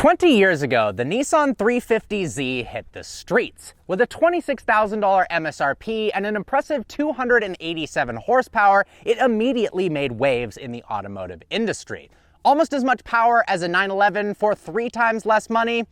20 years ago, the Nissan 350Z hit the streets. With a $26,000 MSRP and an impressive 287 horsepower, it immediately made waves in the automotive industry. Almost as much power as a 911 for 3 times less money?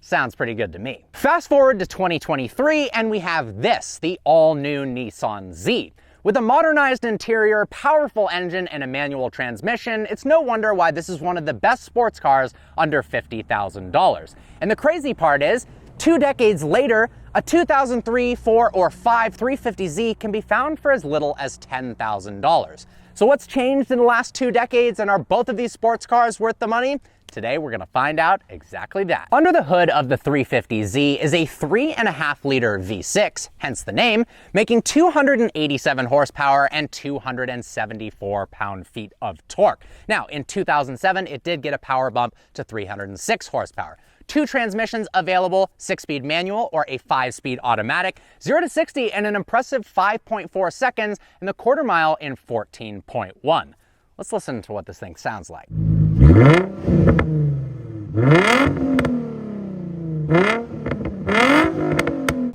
Sounds pretty good to me. Fast forward to 2023 and we have this, the all-new Nissan Z. With a modernized interior, powerful engine, and a manual transmission, it's no wonder why this is one of the best sports cars under $50,000. And the crazy part is, 2 decades later, a 2003, 4, or 5 350Z can be found for as little as $10,000. So what's changed in the last 2 decades, and are both of these sports cars worth the money? Today, we're gonna find out exactly that. Under the hood of the 350Z is a 3.5-liter V6, hence the name, making 287 horsepower and 274 pound-feet of torque. Now, in 2007, it did get a power bump to 306 horsepower. 2 transmissions available, 6-speed manual or a 5-speed automatic, 0 to 60 in an impressive 5.4 seconds, and the quarter mile in 14.1. Let's listen to what this thing sounds like.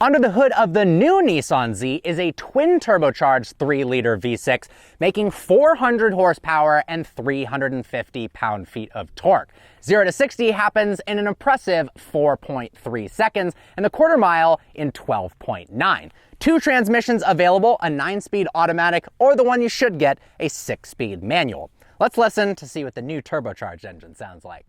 Under the hood of the new Nissan Z is a twin-turbocharged 3-liter V6, making 400 horsepower and 350 pound-feet of torque. 0 to 60 happens in an impressive 4.3 seconds, and the quarter mile in 12.9. 2 transmissions available, a 9-speed automatic, or the one you should get, a 6-speed manual. Let's listen to see what the new turbocharged engine sounds like.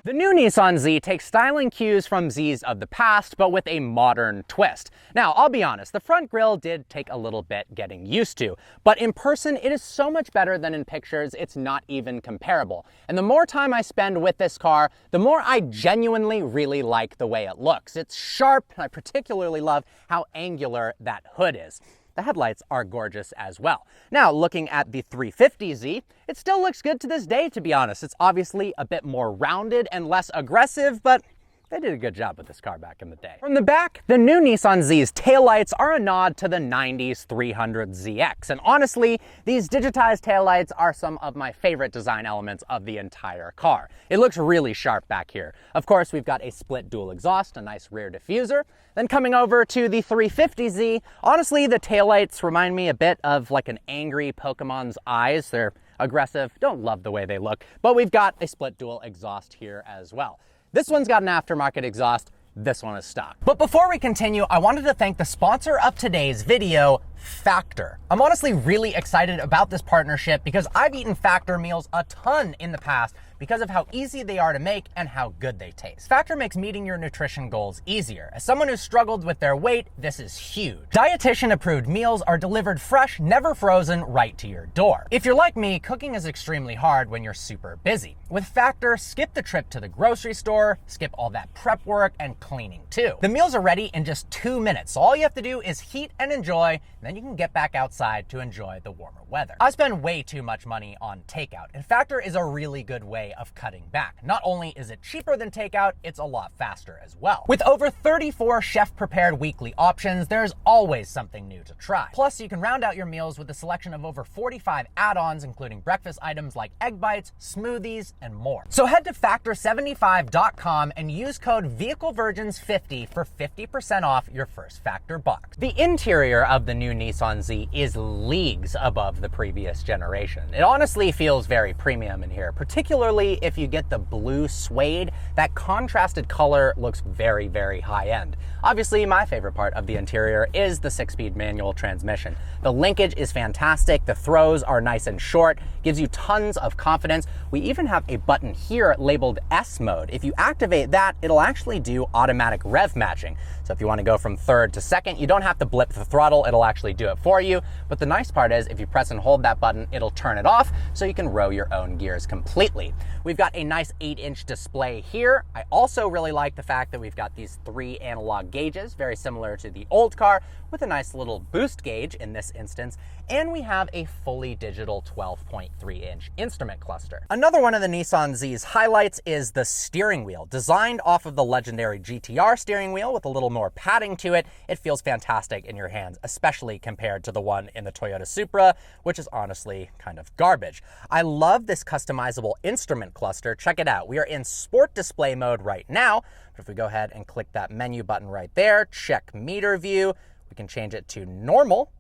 The new Nissan Z takes styling cues from Zs of the past, but with a modern twist. Now, I'll be honest, the front grille did take a little bit getting used to, but in person, it is so much better than in pictures, it's not even comparable. And the more time I spend with this car, the more I genuinely really like the way it looks. It's sharp, and I particularly love how angular that hood is. The headlights are gorgeous as well. Now, looking at the 350Z, it still looks good to this day, to be honest. It's obviously a bit more rounded and less aggressive, but they did a good job with this car back in the day. From the back, the new Nissan Z's taillights are a nod to the 90s 300ZX. And honestly, these digitized taillights are some of my favorite design elements of the entire car. It looks really sharp back here. Of course, we've got a split dual exhaust, a nice rear diffuser. Then coming over to the 350Z, honestly, the taillights remind me a bit of like an angry Pokemon's eyes. They're aggressive, don't love the way they look, but we've got a split dual exhaust here as well. This one's got an aftermarket exhaust, this one is stock. But before we continue, I wanted to thank the sponsor of today's video, Factor. I'm honestly really excited about this partnership because I've eaten Factor meals a ton in the past because of how easy they are to make and how good they taste. Factor makes meeting your nutrition goals easier. As someone who's struggled with their weight, this is huge. Dietitian-approved meals are delivered fresh, never frozen, right to your door. If you're like me, cooking is extremely hard when you're super busy. With Factor, skip the trip to the grocery store, skip all that prep work and cleaning too. The meals are ready in just 2 minutes, so all you have to do is heat and enjoy, and then you can get back outside to enjoy the warmer weather. I spend way too much money on takeout, and Factor is a really good way of cutting back. Not only is it cheaper than takeout, it's a lot faster as well. With over 34 chef-prepared weekly options, there's always something new to try. Plus, you can round out your meals with a selection of over 45 add-ons, including breakfast items like egg bites, smoothies, and more. So head to Factor75.com and use code VehicleVirgins50 for 50% off your first Factor box. The interior of the new Nissan Z is leagues above the previous generation. It honestly feels very premium in here, particularly if you get the blue suede. That contrasted color looks very, very high-end. Obviously, my favorite part of the interior is the 6-speed manual transmission. The linkage is fantastic, the throws are nice and short, gives you tons of confidence. We even have a button here labeled S mode. If you activate that, it'll actually do automatic rev matching. So if you want to go from third to second, you don't have to blip the throttle, it'll actually do it for you. But the nice part is if you press and hold that button, it'll turn it off so you can row your own gears completely. We've got a nice 8-inch display here. I also really like the fact that we've got these 3 analog gauges, very similar to the old car, with a nice little boost gauge in this instance, and we have a fully digital 12.3-inch instrument cluster. Another one of the Nissan Z's highlights is the steering wheel. Designed off of the legendary GTR steering wheel with a little more padding to it, it feels fantastic in your hands, especially compared to the one in the Toyota Supra, which is honestly kind of garbage. I love this customizable instrument cluster. Check it out. We are in sport display mode right now, but if we go ahead and click that menu button right there, check meter view, we can change it to normal.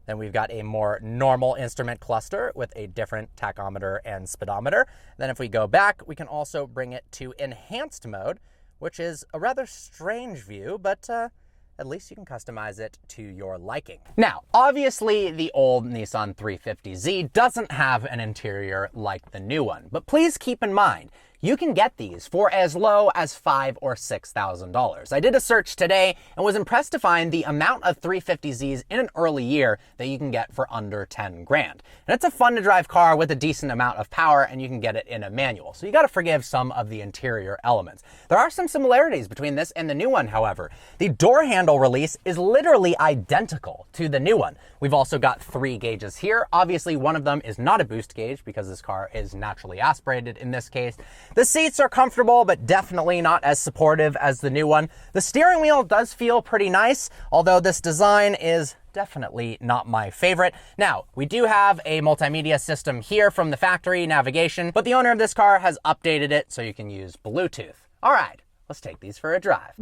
Then we've got a more normal instrument cluster with a different tachometer and speedometer. Then if we go back, we can also bring it to enhanced mode, which is a rather strange view, but at least you can customize it to your liking. Now, obviously the old Nissan 350Z doesn't have an interior like the new one, but please keep in mind, you can get these for as low as $5,000 or $6,000. I did a search today and was impressed to find the amount of 350Zs in an early year that you can get for under 10 grand. And it's a fun to drive car with a decent amount of power, and you can get it in a manual. So you got to forgive some of the interior elements. There are some similarities between this and the new one, however. The door handle release is literally identical to the new one. We've also got 3 gauges here. Obviously, one of them is not a boost gauge because this car is naturally aspirated in this case. The seats are comfortable, but definitely not as supportive as the new one. The steering wheel does feel pretty nice, although this design is definitely not my favorite. Now, we do have a multimedia system here from the factory, navigation, but the owner of this car has updated it so you can use Bluetooth. All right, let's take these for a drive.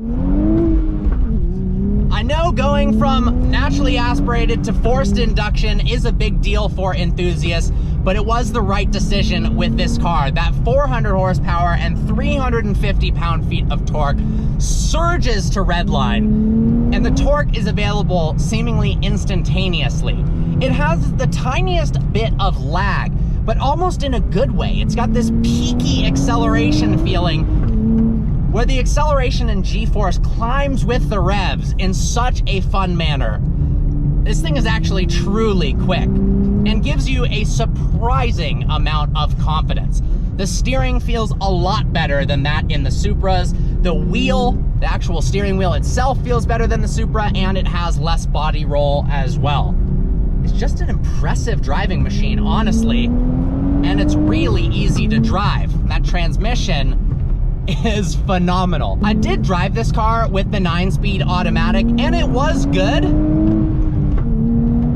I know going from naturally aspirated to forced induction is a big deal for enthusiasts, but it was the right decision with this car. That 400 horsepower and 350 pound-feet of torque surges to redline, and the torque is available seemingly instantaneously. It has the tiniest bit of lag, but almost in a good way. It's got this peaky acceleration feeling where the acceleration and G-force climbs with the revs in such a fun manner. This thing is actually truly quick and gives you a surprising amount of confidence. The steering feels a lot better than that in the Supras. The wheel, the actual steering wheel itself feels better than the Supra, and it has less body roll as well. It's just an impressive driving machine, honestly, and it's really easy to drive. That transmission is phenomenal. I did drive this car with the 9-speed automatic, and it was good,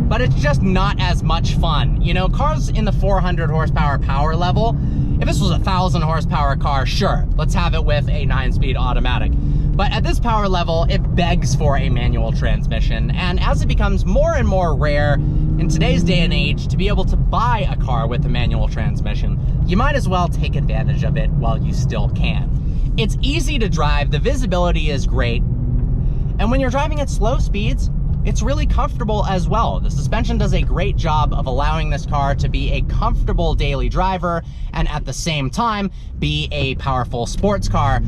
but it's just not as much fun. You know, cars in the 400 horsepower power level, if this was a 1,000 horsepower car, sure, let's have it with a 9-speed automatic. But at this power level, it begs for a manual transmission, and as it becomes more and more rare in today's day and age to be able to buy a car with a manual transmission, you might as well take advantage of it while you still can. It's easy to drive, the visibility is great, and when you're driving at slow speeds, it's really comfortable as well. The suspension does a great job of allowing this car to be a comfortable daily driver and at the same time be a powerful sports car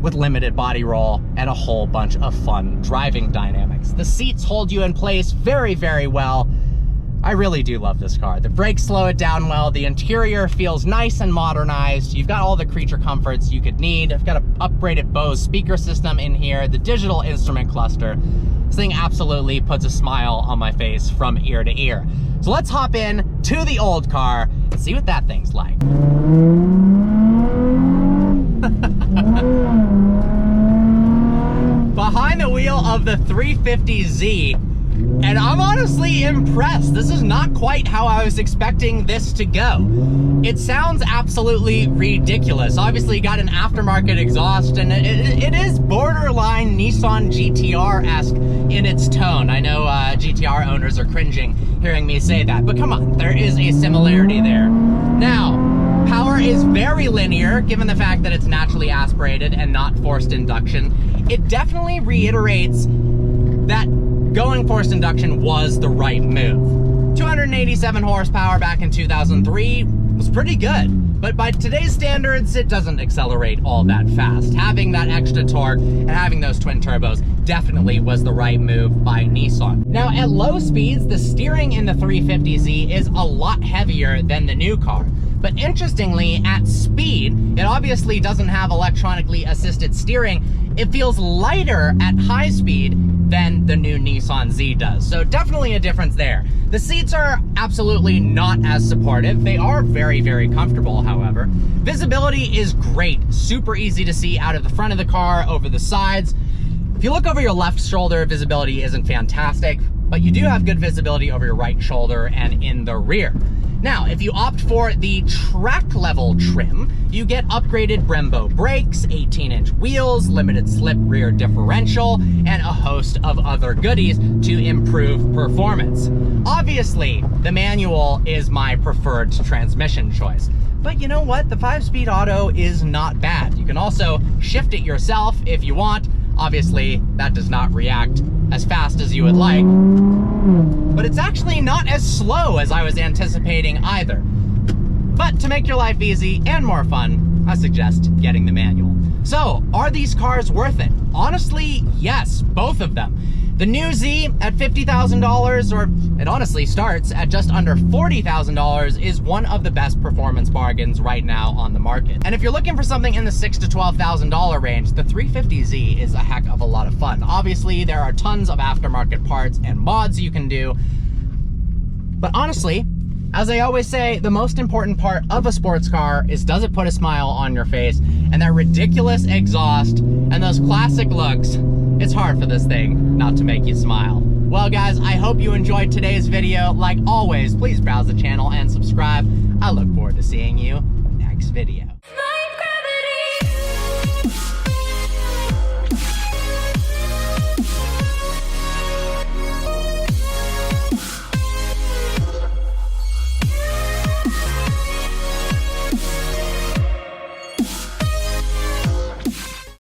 with limited body roll and a whole bunch of fun driving dynamics. The seats hold you in place very, very well. I really do love this car. The brakes slow it down well. The interior feels nice and modernized. You've got all the creature comforts you could need. I've got an upgraded Bose speaker system in here, the digital instrument cluster. This thing absolutely puts a smile on my face from ear to ear. So let's hop in to the old car and see what that thing's like. Behind the wheel of the 350Z, and I'm honestly impressed. This is not quite how I was expecting this to go. It sounds absolutely ridiculous. Obviously, you got an aftermarket exhaust, and it is borderline Nissan GTR-esque in its tone. I know GTR owners are cringing hearing me say that, but come on, there is a similarity there. Now, power is very linear, given the fact that it's naturally aspirated and not forced induction. It definitely reiterates that going forced induction was the right move. 287 horsepower back in 2003 was pretty good, but by today's standards, it doesn't accelerate all that fast. Having that extra torque and having those twin turbos definitely was the right move by Nissan. Now, at low speeds, the steering in the 350Z is a lot heavier than the new car. But interestingly, at speed, it obviously doesn't have electronically assisted steering. It feels lighter at high speed than the new Nissan Z does. So definitely a difference there. The seats are absolutely not as supportive. They are very, very comfortable, however. Visibility is great. Super easy to see out of the front of the car, over the sides. If you look over your left shoulder, visibility isn't fantastic, but you do have good visibility over your right shoulder and in the rear. Now, if you opt for the track level trim, you get upgraded Brembo brakes, 18-inch wheels, limited slip rear differential, and a host of other goodies to improve performance. Obviously, the manual is my preferred transmission choice. But you know what? The 5-speed auto is not bad. You can also shift it yourself if you want. Obviously, that does not react as fast as you would like, but it's actually not as slow as I was anticipating either. But to make your life easy and more fun, I suggest getting the manual. So, are these cars worth it? Honestly, yes, both of them. The new Z at $50,000, or it honestly starts at just under $40,000, is one of the best performance bargains right now on the market. And if you're looking for something in the $6,000 to $12,000 range, the 350Z is a heck of a lot of fun. Obviously, there are tons of aftermarket parts and mods you can do. But honestly, as I always say, the most important part of a sports car is, does it put a smile on your face? And that ridiculous exhaust and those classic looks, it's hard for this thing not to make you smile. Well guys, I hope you enjoyed today's video. Like always, please browse the channel and subscribe. I look forward to seeing you next video.